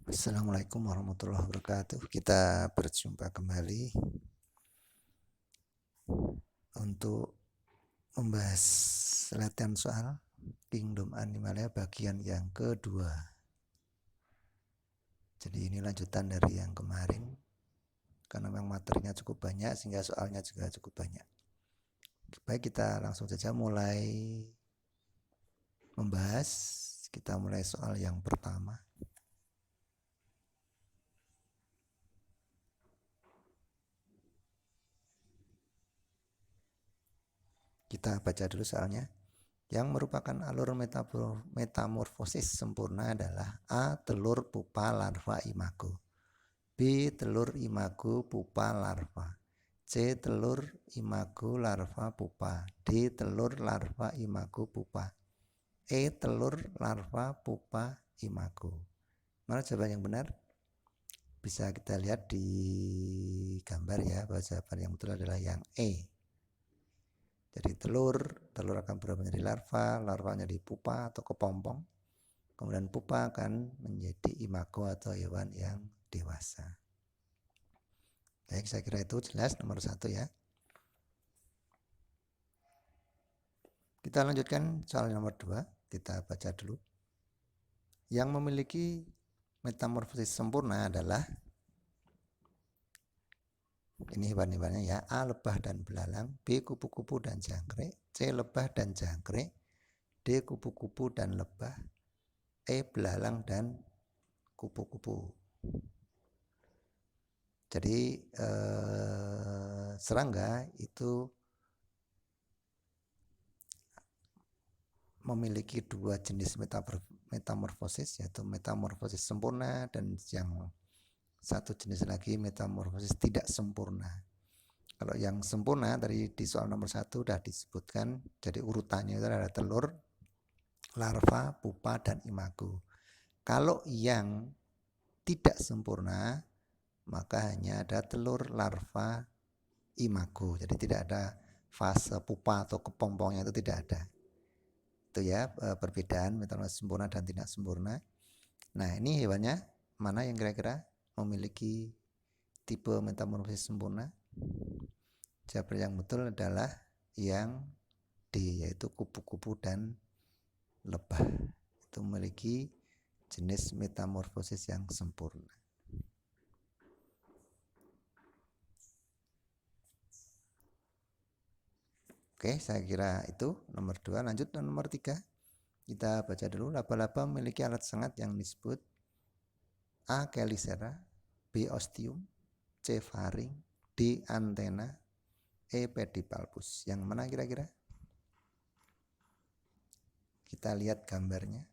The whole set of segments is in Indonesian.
Assalamualaikum warahmatullahi wabarakatuh. Kita berjumpa kembali untuk membahas latihan soal Kingdom Animalia bagian yang kedua. Jadi ini lanjutan dari yang kemarin karena memang materinya cukup banyak sehingga soalnya juga cukup banyak. Baik, kita langsung saja mulai membahas. Kita mulai soal yang pertama. Kita baca dulu soalnya. Yang merupakan alur metamorfosis sempurna adalah A. Telur pupa larva imago, B. Telur imago pupa larva, C. Telur imago larva pupa, D. Telur larva imago pupa, E. Telur larva pupa imago. Mana jawaban yang benar? Bisa kita lihat di gambar ya, bahwa jawaban yang betul adalah yang E. Jadi telur akan berubah menjadi larva, larvanya di pupa atau kepompong. Kemudian pupa akan menjadi imago atau hewan yang dewasa. Baik, saya kira itu jelas nomor 1 ya. Kita lanjutkan soal nomor 2. Kita baca dulu. Yang memiliki metamorfosis sempurna adalah ini hewan-hewannya ya. A. Lebah dan belalang, B. Kupu-kupu dan jangkrik, C. Lebah dan jangkrik, D. Kupu-kupu dan lebah, E. Belalang dan kupu-kupu. Jadi serangga itu memiliki dua jenis metamorfosis, yaitu metamorfosis sempurna dan yang satu jenis lagi metamorfosis tidak sempurna. Kalau yang sempurna tadi di soal nomor 1 sudah disebutkan, jadi urutannya itu ada telur, larva, pupa, dan imago. Kalau yang tidak sempurna maka hanya ada telur, larva, imago. Jadi tidak ada fase pupa atau kepompongnya, itu tidak ada. Itu ya perbedaan metamorfosis sempurna dan tidak sempurna. Nah, ini hewannya mana yang kira-kira memiliki tipe metamorfosis sempurna? Jawaban yang betul adalah yang D, yaitu kupu-kupu dan lebah. Itu memiliki jenis metamorfosis yang sempurna. Oke, saya kira itu nomor 2. Lanjut ke nomor 3. Kita baca dulu. Laba-laba memiliki alat sengat yang disebut A. Chelicera, B. Ostium, C. Faring, D. Antena, E. Pedipalpus. Yang mana kira-kira? Kita lihat gambarnya.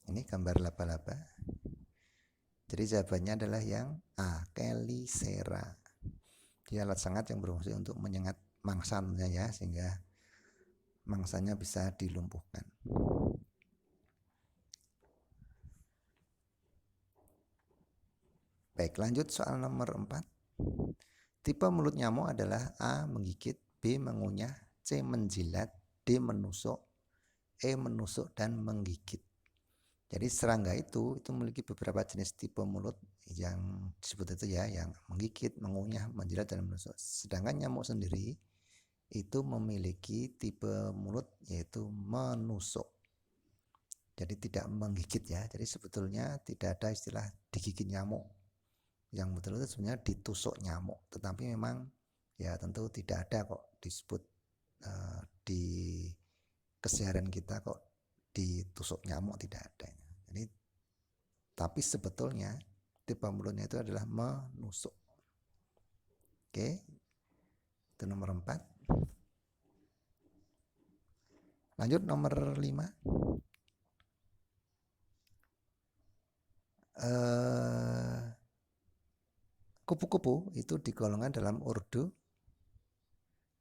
Ini gambar laba-laba. Jadi jawabannya adalah yang A. Chelicera. Dia alat sengat yang berfungsi untuk menyengat mangsanya ya, sehingga mangsanya bisa dilumpuhkan. Baik, lanjut soal nomor 4. Tipe mulut nyamuk adalah A. Menggigit, B. Mengunyah, C. Menjilat, D. Menusuk, E. Menusuk dan menggigit. Jadi serangga itu memiliki beberapa jenis tipe mulut yang disebut itu ya, yang menggigit, mengunyah, menjilat, dan menusuk. Sedangkan nyamuk sendiri itu memiliki tipe mulut yaitu menusuk. Jadi tidak menggigit ya. Jadi sebetulnya tidak ada istilah digigit nyamuk. Yang betul itu sebenarnya ditusuk nyamuk. Tetapi memang ya tentu tidak ada kok disebut di keseharian kita kok ditusuk nyamuk, tidak ada. Jadi tapi sebetulnya tipe mulutnya itu adalah menusuk. Oke, itu nomor 4. Lanjut nomor 5. Kupu-kupu itu digolongkan dalam ordo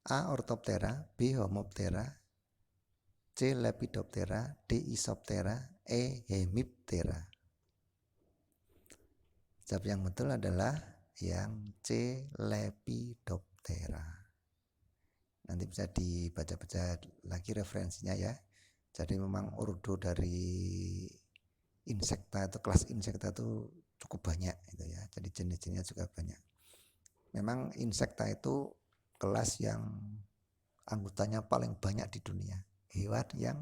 A. Orthoptera, B. Homoptera, C. Lepidoptera, D. Isoptera, E. Hemiptera. Jawab yang betul adalah yang C. Lepidoptera. Nanti bisa dibaca-baca lagi referensinya ya. Jadi memang ordo dari insekta itu, kelas insekta itu cukup banyak gitu ya. Jadi jenis-jenisnya juga banyak. Memang insekta itu kelas yang anggotanya paling banyak di dunia. Hewan yang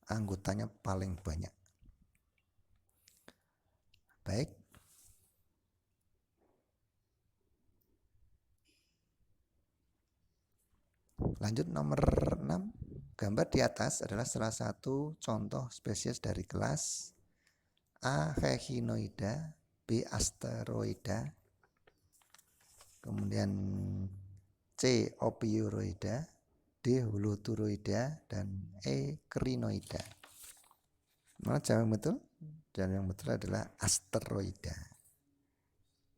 anggotanya paling banyak. Baik. Lanjut nomor 6. Gambar di atas adalah salah satu contoh spesies dari kelas A. Hechinoida, B. Asteroida, kemudian C. Ophiuroida, D. Holoturoida, dan E. Crinoida. Mana jawab yang betul? Dan yang betul adalah asteroida.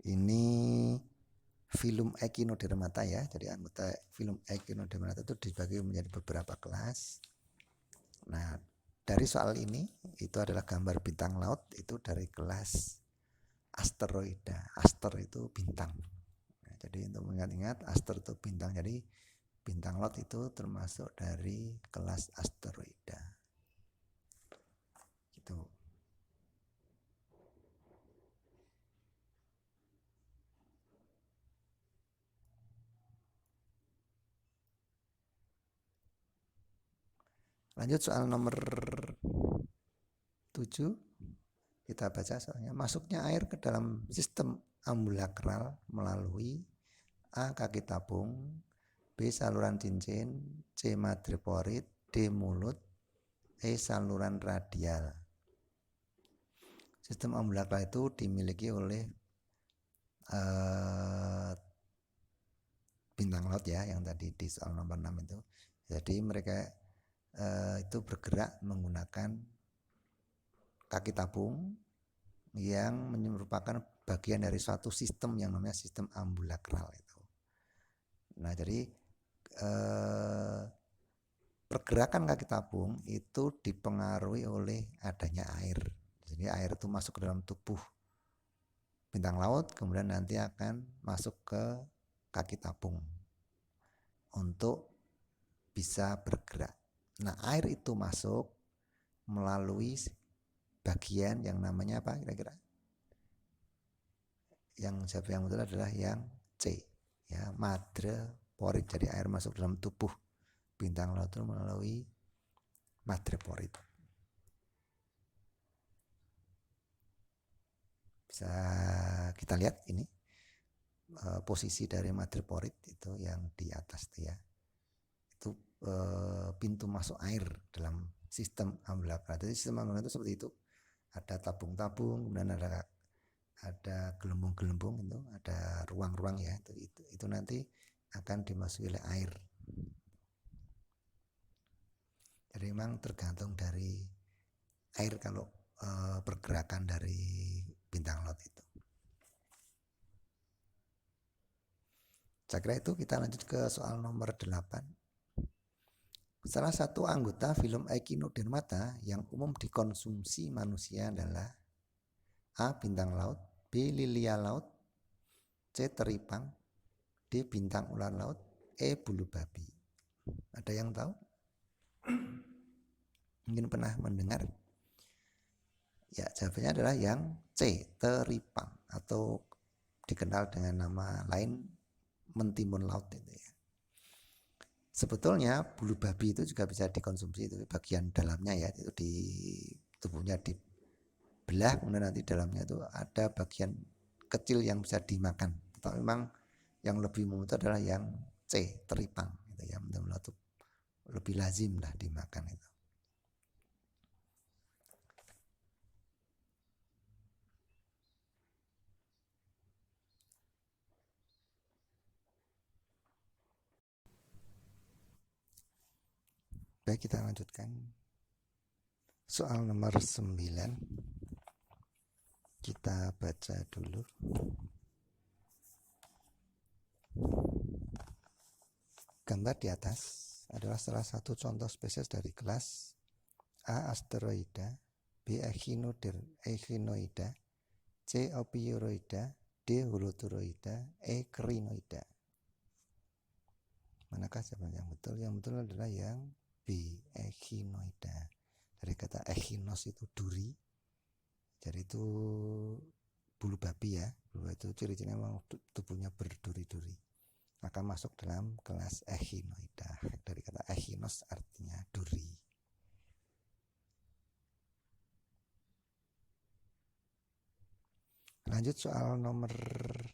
Ini filum Echinodermata ya. Jadi anggota filum Echinodermata itu dibagi menjadi beberapa kelas. Nah, dari soal ini itu adalah gambar bintang laut, itu dari kelas asteroida. Aster itu bintang. Nah, jadi untuk mengingat-ingat, aster itu bintang. Jadi bintang laut itu termasuk dari kelas asteroida. Gitu. Lanjut soal nomor 7. Kita baca soalnya. Masuknya air ke dalam sistem ambulakral melalui A. Kaki tabung, B. Saluran cincin, C. madreporit, D. mulut, E. Saluran radial. Sistem ambulakral itu dimiliki oleh bintang laut ya, yang tadi di soal nomor 6 itu. Jadi mereka itu bergerak menggunakan kaki tabung yang merupakan bagian dari suatu sistem yang namanya sistem ambulakral itu. Nah, jadi pergerakan kaki tabung itu dipengaruhi oleh adanya air. Jadi air itu masuk ke dalam tubuh bintang laut, kemudian nanti akan masuk ke kaki tabung untuk bisa bergerak. Nah, air itu masuk melalui bagian yang namanya apa kira-kira? Yang jawab yang betul adalah yang C, ya, madreporit. Jadi air masuk dalam tubuh bintang laut itu melalui madreporit. Bisa kita lihat ini posisi dari madreporit itu yang di atas itu ya. Itu pintu masuk air dalam sistem ambulakral. Jadi sistem ambulakral itu seperti itu. Ada tabung-tabung, kemudian ada gelembung-gelembung itu, ada ruang-ruang ya. Itu nanti akan dimasuki oleh air. Jadi memang tergantung dari air kalau pergerakan dari bintang laut itu. Saya kira itu. Kita lanjut ke soal nomor 8. Salah satu anggota filum Echinodermata yang umum dikonsumsi manusia adalah A. Bintang laut, B. Lilia laut, C. Teripang, D. Bintang ular laut, E. Bulu babi. Ada yang tahu? Mungkin pernah mendengar? Ya, jawabannya adalah yang C. Teripang, atau dikenal dengan nama lain mentimun laut itu ya. Sebetulnya bulu babi itu juga bisa dikonsumsi, itu bagian dalamnya ya, itu di tubuhnya dibelah, kemudian nanti dalamnya itu ada bagian kecil yang bisa dimakan. Tapi memang yang lebih umum itu adalah yang C, teripang gitu ya, itu lebih lazim lah dimakan itu. Baik, kita lanjutkan. Soal nomor 9. Kita baca dulu. Gambar di atas adalah salah satu contoh spesies dari kelas A. Asteroida, B. Echinoida, C. Ophiuroida, D. Holoturoida, E. Crinoida. Mana Manakah jawaban yang betul? Yang betul adalah yang B, echinoida. Dari kata echinos itu duri. Jadi itu bulu babi ya. Bulu itu ciri-cirinya memang tubuhnya berduri-duri. Maka masuk dalam kelas echinoida. Dari kata echinos artinya duri. Lanjut soal nomor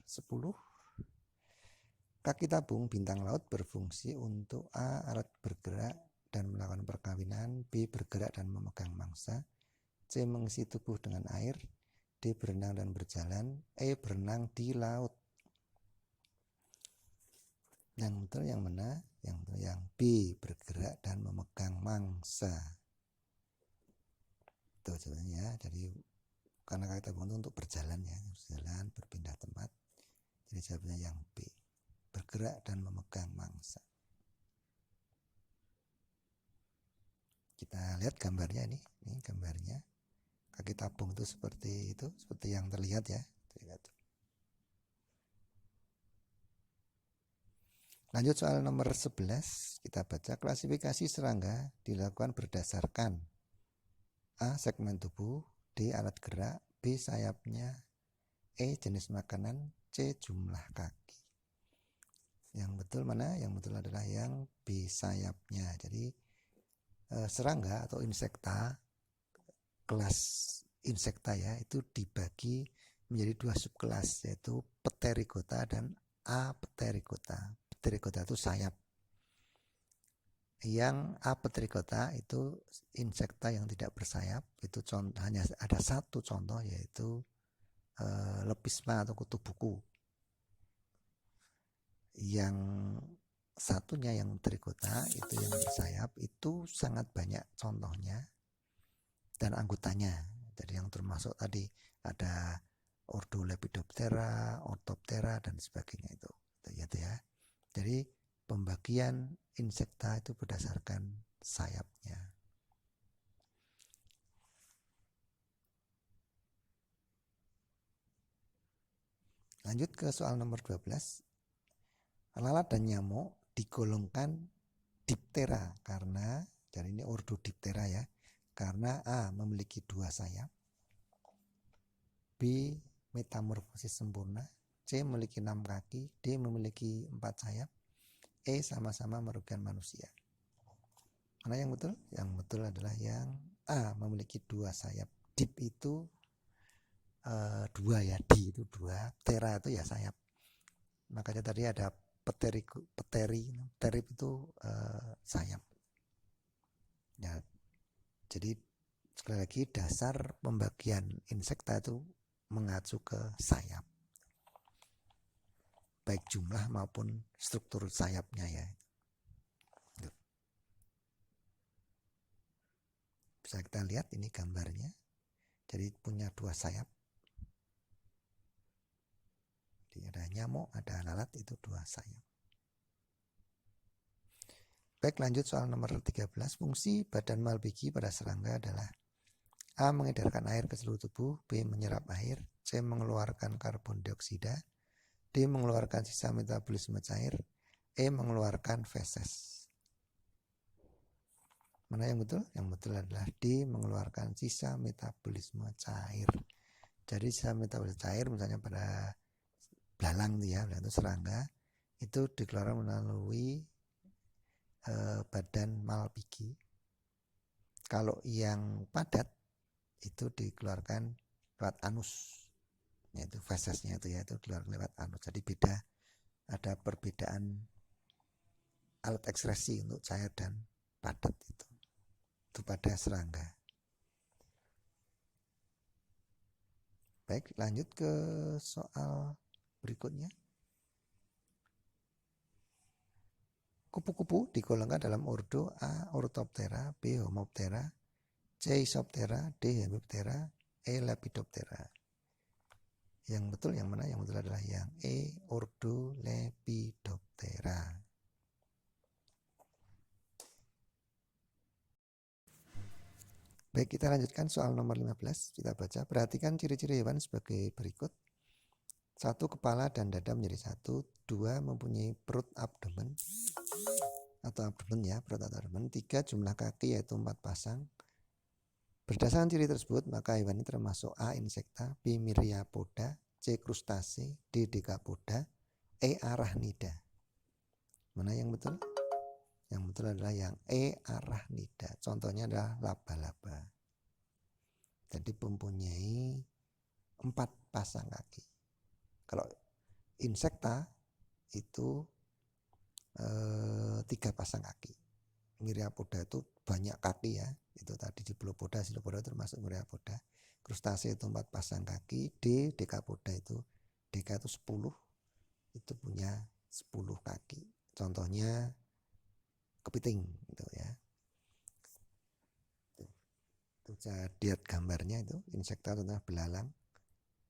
10. Kaki tabung bintang laut berfungsi untuk A. alat bergerak dan melakukan perkawinan, B. bergerak dan memegang mangsa, C. mengisi tubuh dengan air, D. berenang dan berjalan, E. berenang di laut. Yang betul yang mana? Yang betul yang B. bergerak dan memegang mangsa. Itu jawabannya. Jadi karena kaki tabung itu untuk berjalan ya, berjalan, berpindah tempat. Jadi jawabannya yang B. bergerak dan memegang mangsa. Kita lihat gambarnya ini gambarnya. Kaki tabung itu seperti yang terlihat ya. Lanjut soal nomor 11, kita baca klasifikasi serangga dilakukan berdasarkan A. segmen tubuh, D. alat gerak, B. sayapnya, E. jenis makanan, C. jumlah kaki. Yang betul mana? Yang betul adalah yang B, sayapnya. Jadi serangga atau insekta, kelas insekta ya, itu dibagi menjadi dua subkelas, yaitu Pterygota dan Apterygota. Pterygota itu sayap. Yang Apterygota itu insekta yang tidak bersayap. Itu hanya ada satu contoh, yaitu lepisma atau kutu buku. Yang satunya yang Pterygota itu yang bersayap, itu sangat banyak contohnya dan anggotanya. Jadi yang termasuk tadi ada ordo Lepidoptera, Orthoptera dan sebagainya itu ya. Jadi pembagian insekta itu berdasarkan sayapnya. Lanjut ke soal nomor 12. Lalat dan nyamuk digolongkan Diptera karena, jadi ini ordo Diptera ya, karena A. memiliki 2 sayap, B. metamorfosis sempurna, C. memiliki 6 kaki, D. memiliki 4 sayap, E. sama-sama merugikan manusia. Mana yang betul? Yang betul adalah yang A. memiliki 2 sayap. Dip itu 2 ya, D itu 2, Ptera itu ya sayap. Makanya tadi ada pteri itu sayap. Ya, jadi sekali lagi dasar pembagian insekta itu mengacu ke sayap, baik jumlah maupun struktur sayapnya ya. Bisa kita lihat ini gambarnya. Jadi punya 2 sayap. Jadi ada nyamuk, ada lalat, itu 2 sayap. Baik, lanjut soal nomor 13. Fungsi badan Malpighi pada serangga adalah A. mengedarkan air ke seluruh tubuh, B. menyerap air, C. mengeluarkan karbon dioksida, D. mengeluarkan sisa metabolisme cair, E. mengeluarkan feses. Mana yang betul? Yang betul adalah D. mengeluarkan sisa metabolisme cair. Jadi sisa metabolisme cair misalnya pada belalang ya, itu serangga, itu dikeluarkan melalui badan Malpighi. Kalau yang padat itu dikeluarkan lewat anus, yaitu fesesnya itu ya, itu keluar lewat anus. Jadi beda, ada perbedaan alat ekskresi untuk cair dan padat itu pada serangga. Baik, lanjut ke soal berikutnya. Kupu-kupu digolongkan dalam ordo A. Orthoptera, B. Homoptera, C. Isoptera, D. Hemiptera, E. Lepidoptera. Yang betul yang mana? Yang betul adalah yang E. Ordo Lepidoptera. Baik, kita lanjutkan soal nomor 15. Kita baca, perhatikan ciri-ciri hewan sebagai berikut. 1. Kepala dan dada menjadi 1. 2. Mempunyai perut abdomen. atau abdomen ya, perut atau abdomen. 3. Jumlah kaki yaitu 4 pasang. Berdasarkan ciri tersebut, maka hewan ini termasuk A. Insekta, B. Myriapoda, C. Krustase, D. Dekapoda, E. Arachnida. Mana yang betul? Yang betul adalah yang E. Arachnida. Contohnya adalah laba-laba. Jadi mempunyai 4 pasang kaki. Kalau insekta itu 3 pasang kaki. Myriapoda itu banyak kaki ya. Itu tadi Diplopoda, Silopoda termasuk Myriapoda. Krustase itu 4 pasang kaki. D. Dekapoda itu, deka itu 10. Itu punya 10 kaki. Contohnya kepiting gitu ya. Itu saya lihat gambarnya itu, insekta contohnya belalang.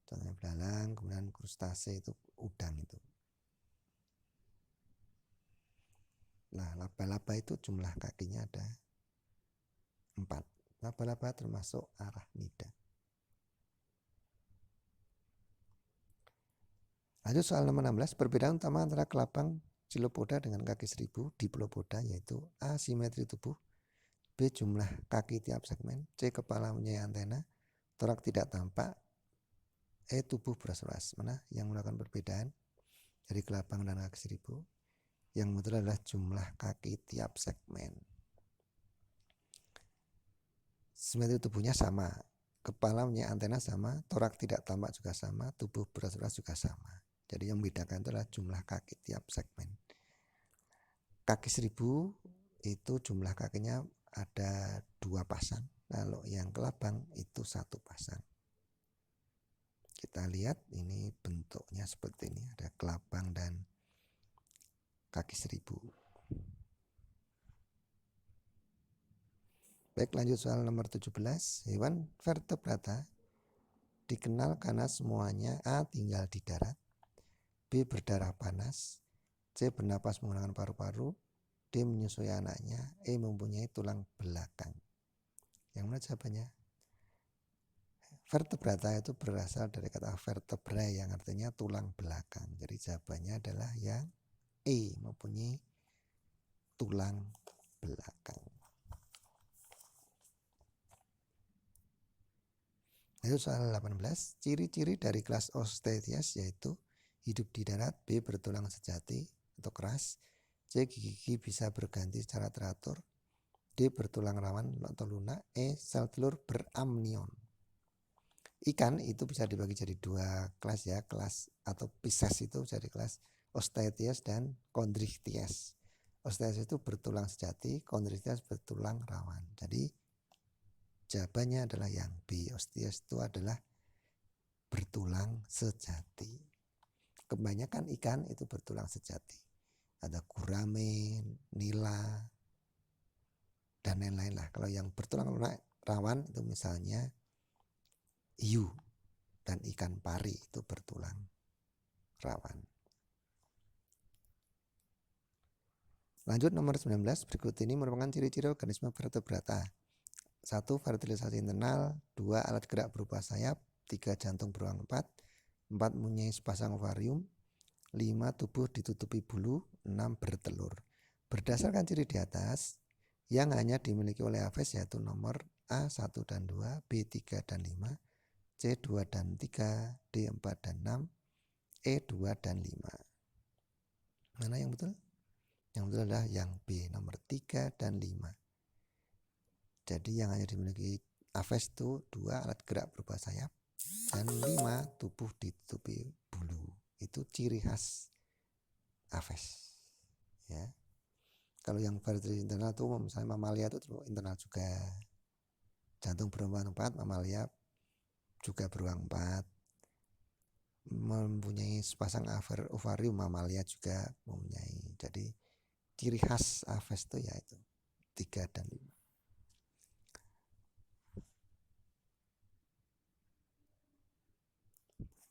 Contohnya belalang, kemudian krustase itu udang itu. Nah, laba-laba itu jumlah kakinya ada 4. Laba-laba termasuk arachnida. Lanjut soal nomor 16, perbedaan utama antara kelabang Chilopoda dengan kaki seribu Diplopoda yaitu A. Simetri tubuh, B. Jumlah kaki tiap segmen, C. Kepala mempunyai antena, torak tidak tampak, E. Tubuh beras-beras. Mana yang melakukan perbedaan dari kelabang dan kaki seribu? Yang betul adalah jumlah kaki tiap segmen. Simetri tubuhnya sama, kepala punya antena sama, torak tidak tampak juga sama, tubuh beras-beras juga sama. Jadi yang membedakan itu adalah jumlah kaki tiap segmen. Kaki seribu itu jumlah kakinya ada 2 pasang, kalau yang kelabang itu 1 pasang. Kita lihat ini bentuknya seperti ini, ada kelabang dan kaki seribu. Baik, lanjut soal nomor 17. Hewan vertebrata dikenal karena semuanya A. tinggal di darat, B. berdarah panas, C. bernapas menggunakan paru-paru, D. menyusui anaknya, E. mempunyai tulang belakang. Yang mana jawabannya? Vertebrata itu berasal dari kata vertebra yang artinya tulang belakang. Jadi jawabannya adalah yang E. mempunyai tulang belakang. Lalu soal 18, ciri-ciri dari kelas Osteichthyes yaitu hidup di darat, B. bertulang sejati atau keras, C. gigi bisa berganti secara teratur, D. bertulang rawan atau lunak, E. sel telur beramnion. Ikan itu bisa dibagi jadi 2 kelas ya, kelas atau Pisces itu jadi kelas Osteichthyes dan Chondrichthyes. Osteichthyes itu bertulang sejati, Chondrichthyes bertulang rawan. Jadi jawabannya adalah yang B. Osteichthyes itu adalah bertulang sejati. Kebanyakan ikan itu bertulang sejati. Ada gurame, nila, dan lain-lain lah. Kalau yang bertulang rawan itu misalnya hiu dan ikan pari itu bertulang rawan. Lanjut nomor 19, berikut ini merupakan ciri-ciri organisme vertebrata. 1. Fertilisasi internal, 2. Alat gerak berupa sayap, 3. Jantung beruang 4 mempunyai sepasang ovarium, 5. Tubuh ditutupi bulu, 6. Bertelur. Berdasarkan ciri di atas, yang hanya dimiliki oleh Aves yaitu nomor A 1 dan 2, B 3 dan 5, C 2 dan 3, D 4 dan 6, E 2 dan 5. Mana yang betul? Yang betul adalah yang B, nomor 3 dan 5. Jadi yang hanya dimiliki Aves itu 2 alat gerak berupa sayap dan 5 tubuh ditutupi bulu. Itu ciri khas Aves. Ya. Kalau yang fertility internal itu misalnya mamalia itu internal juga. Jantung beruang 4, mamalia juga beruang 4. Mempunyai sepasang ovarium, mamalia juga mempunyai. Jadi ciri khas Aves itu yaitu 3 dan 5.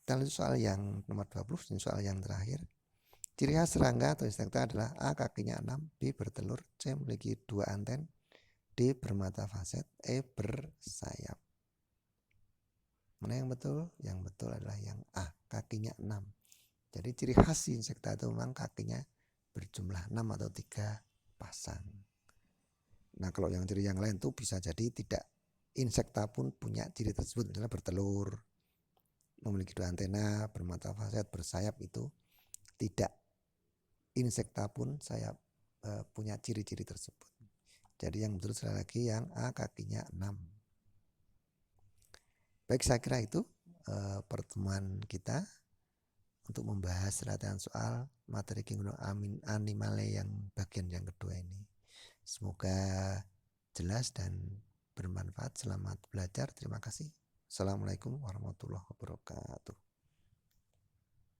Kita lanjut soal yang nomor 20, soal yang terakhir. Ciri khas serangga atau insekta adalah A. kakinya 6, B. bertelur, C. memiliki 2 anten, D. bermata faset, E. bersayap. Mana yang betul? Yang betul adalah yang A. Kakinya 6. Jadi ciri khas insekta itu memang kakinya berjumlah 6 atau 3 pasang. Nah kalau yang ciri yang lain tuh bisa jadi tidak insekta pun punya ciri tersebut, misalnya bertelur, memiliki 2 antena, bermata faset, bersayap, itu tidak insekta pun sayap punya ciri-ciri tersebut. Jadi yang betul sekali lagi yang A kakinya 6. Baik, saya kira itu pertemuan kita untuk membahas latihan soal materi Kingdom Animale yang bagian yang kedua ini. Semoga jelas dan bermanfaat. Selamat belajar. Terima kasih. Assalamualaikum warahmatullahi wabarakatuh.